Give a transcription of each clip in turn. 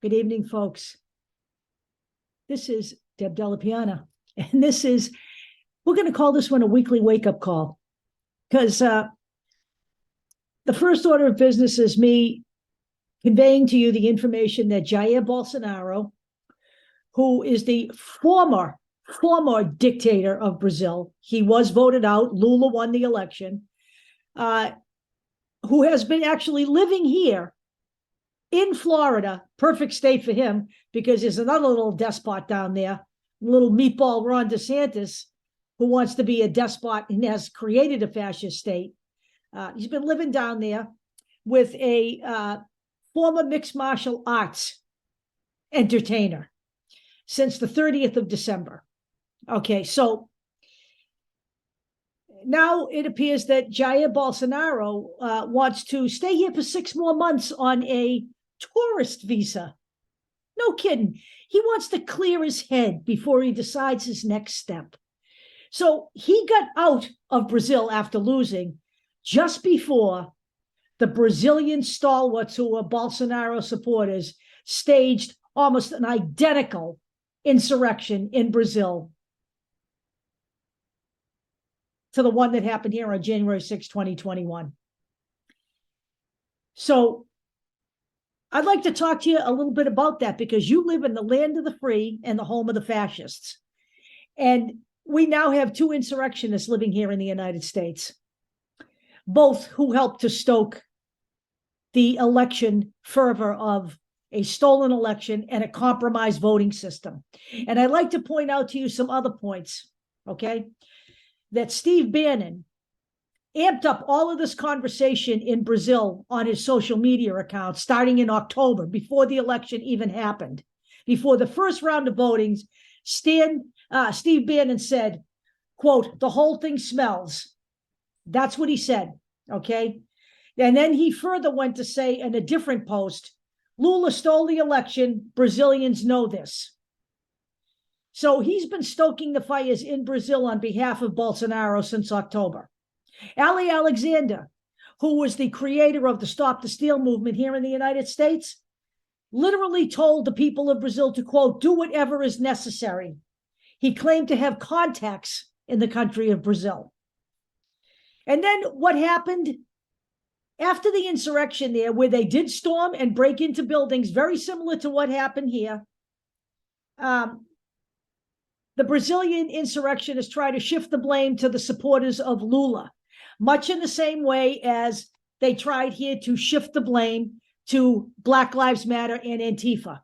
Good evening, folks. This is Deb Della Piana, and we're going to call this one a weekly wake-up call, because the first order of business is me conveying to you the information that Jair Bolsonaro, who is the former dictator of Brazil, he was voted out, Lula won the election, who has been actually living here in Florida, perfect state for him, because there's another little despot down there, little meatball Ron DeSantis, who wants to be a despot and has created a fascist state. He's been living down there with a former mixed martial arts entertainer since the 30th of December. Okay, so now it appears that Jair Bolsonaro wants to stay here for 6 more months on a tourist visa. No kidding. He wants to clear his head before he decides his next step. So he got out of Brazil after losing just before the Brazilian stalwarts, who were Bolsonaro supporters, staged almost an identical insurrection in Brazil to the one that happened here on January 6, 2021. So I'd like to talk to you a little bit about that, because you live in the land of the free and the home of the fascists. And we now have 2 insurrectionists living here in the United States, both who helped to stoke the election fervor of a stolen election and a compromised voting system. And I'd like to point out to you some other points, okay? That Steve Bannon amped up all of this conversation in Brazil on his social media account starting in October, before the election even happened. Before the first round of votings, Steve Bannon said, quote, "The whole thing smells." That's what he said, okay? And then he further went to say in a different post, "Lula stole the election. Brazilians know this." So he's been stoking the fires in Brazil on behalf of Bolsonaro since October. Ali Alexander, who was the creator of the Stop the Steal movement here in the United States, literally told the people of Brazil to, quote, "do whatever is necessary." He claimed to have contacts in the country of Brazil. And then what happened after the insurrection there, where they did storm and break into buildings, very similar to what happened here, the Brazilian insurrectionists try to shift the blame to the supporters of Lula, much in the same way as they tried here to shift the blame to Black Lives Matter and Antifa.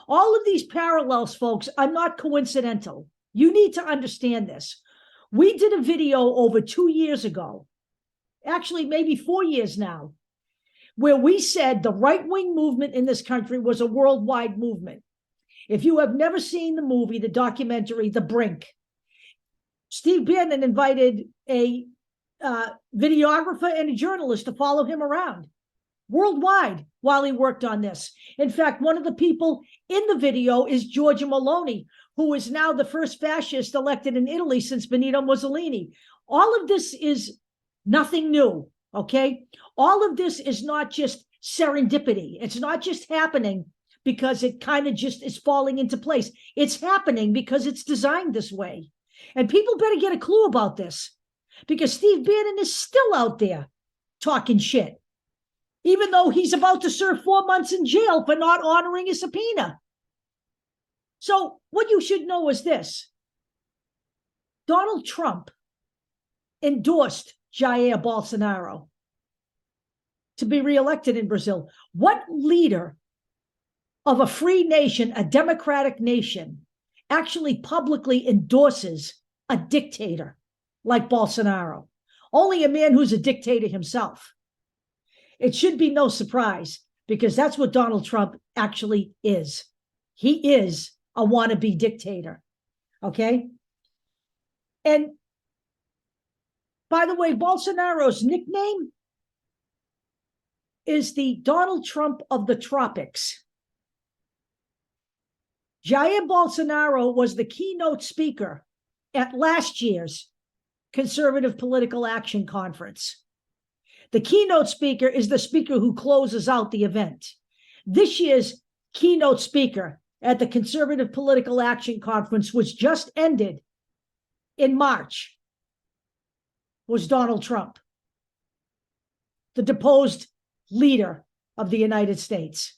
All of these parallels, folks, are not coincidental. You need to understand this. We did a video over 2 years ago, actually maybe 4 years now, where we said the right-wing movement in this country was a worldwide movement. If you have never seen the movie, the documentary, The Brink, Steve Bannon invited a videographer and a journalist to follow him around worldwide while he worked on this. In fact, one of the people in the video is Giorgia Meloni, who is now the first fascist elected in Italy since Benito Mussolini. All of this is nothing new, okay? All of this is not just serendipity. It's not just happening because it kind of just is falling into place. It's happening because it's designed this way. And people better get a clue about this, because Steve Bannon is still out there talking shit, even though he's about to serve 4 months in jail for not honoring a subpoena. So what you should know is this: Donald Trump endorsed Jair Bolsonaro to be reelected in Brazil. What leader of a free nation, a democratic nation, actually publicly endorses a dictator like Bolsonaro? Only a man who's a dictator himself. It should be no surprise, because that's what Donald Trump actually is. He is a wannabe dictator, okay? And by the way, Bolsonaro's nickname is the Donald Trump of the tropics. Jair Bolsonaro was the keynote speaker at last year's Conservative Political Action Conference. The keynote speaker is the speaker who closes out the event. This year's keynote speaker at the Conservative Political Action Conference, which just ended in March, was Donald Trump, the deposed leader of the United States.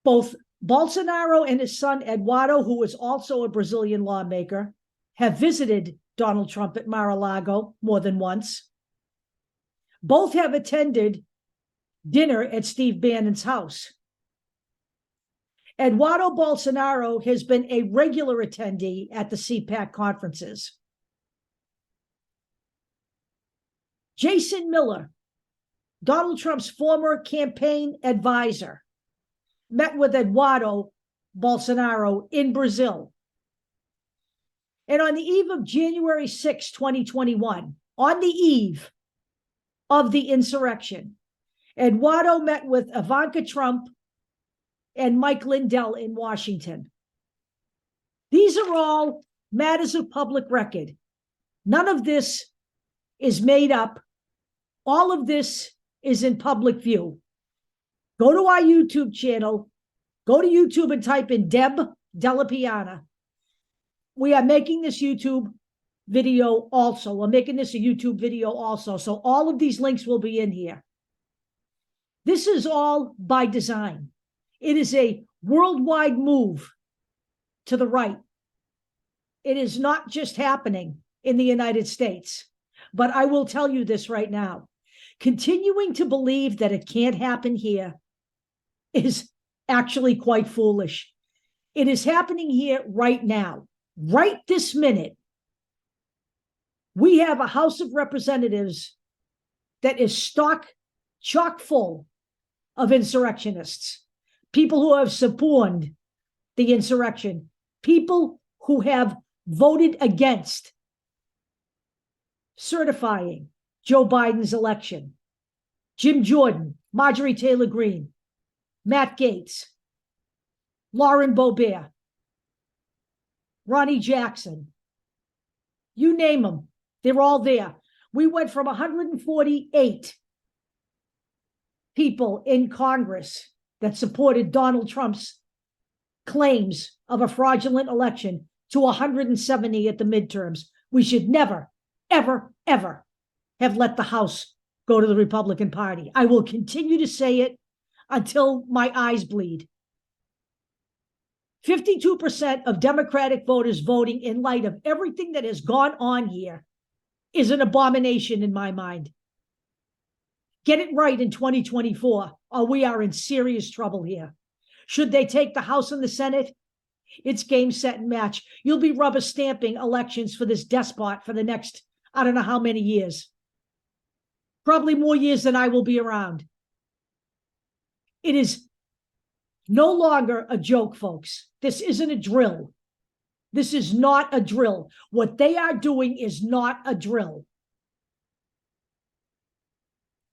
Both Bolsonaro and his son Eduardo, who is also a Brazilian lawmaker, have visited Donald Trump at Mar-a-Lago more than once. Both have attended dinner at Steve Bannon's house. Eduardo Bolsonaro has been a regular attendee at the CPAC conferences. Jason Miller, Donald Trump's former campaign advisor, met with Eduardo Bolsonaro in Brazil. And on the eve of January 6, 2021, on the eve of the insurrection, Eduardo met with Ivanka Trump and Mike Lindell in Washington. These are all matters of public record. None of this is made up. All of this is in public view. Go to our YouTube channel. Go to YouTube and type in Deb Della Piana. We are making this YouTube video also. We're making this a YouTube video also. So all of these links will be in here. This is all by design. It is a worldwide move to the right. It is not just happening in the United States. But I will tell you this right now. Continuing to believe that it can't happen here is actually quite foolish. It is happening here right now. Right this minute, we have a House of Representatives that is chock full of insurrectionists, people who have supported the insurrection, people who have voted against certifying Joe Biden's election. Jim Jordan, Marjorie Taylor Greene, Matt Gaetz, Lauren Boebert, Ronnie Jackson. You name them, they're all there. We went from 148 people in Congress that supported Donald Trump's claims of a fraudulent election to 170 at the midterms. We should never, ever, ever have let the House go to the Republican Party. I will continue to say it until my eyes bleed. 52% of Democratic voters voting in light of everything that has gone on here is an abomination in my mind. Get it right in 2024, or we are in serious trouble here. Should they take the House and the Senate? It's game, set, and match. You'll be rubber stamping elections for this despot for the next, I don't know how many years. Probably more years than I will be around. It is no longer a joke, folks. This isn't a drill. This is not a drill. What they are doing is not a drill.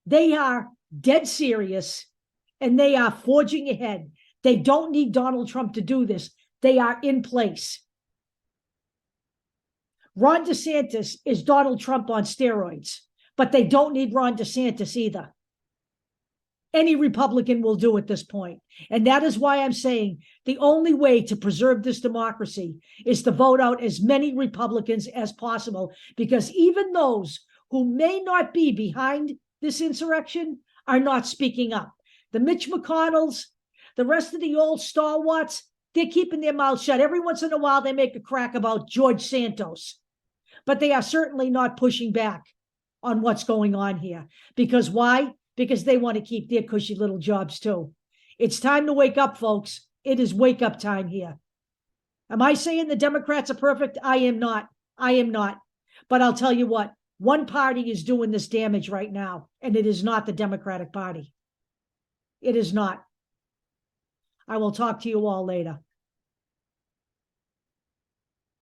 They are dead serious, and they are forging ahead. They don't need Donald Trump to do this. They are in place. Ron DeSantis is Donald Trump on steroids, but they don't need Ron DeSantis either. Any Republican will do at this point. And that is why I'm saying the only way to preserve this democracy is to vote out as many Republicans as possible, because even those who may not be behind this insurrection are not speaking up. The Mitch McConnells, the rest of the old stalwarts, they're keeping their mouths shut. Every once in a while, they make a crack about George Santos, but they are certainly not pushing back on what's going on here. Because why? Because they want to keep their cushy little jobs too. It's time to wake up, folks. It is wake up time here. Am I saying the Democrats are perfect? I am not. I am not. But I'll tell you what, one party is doing this damage right now, and it is not the Democratic Party. It is not. I will talk to you all later.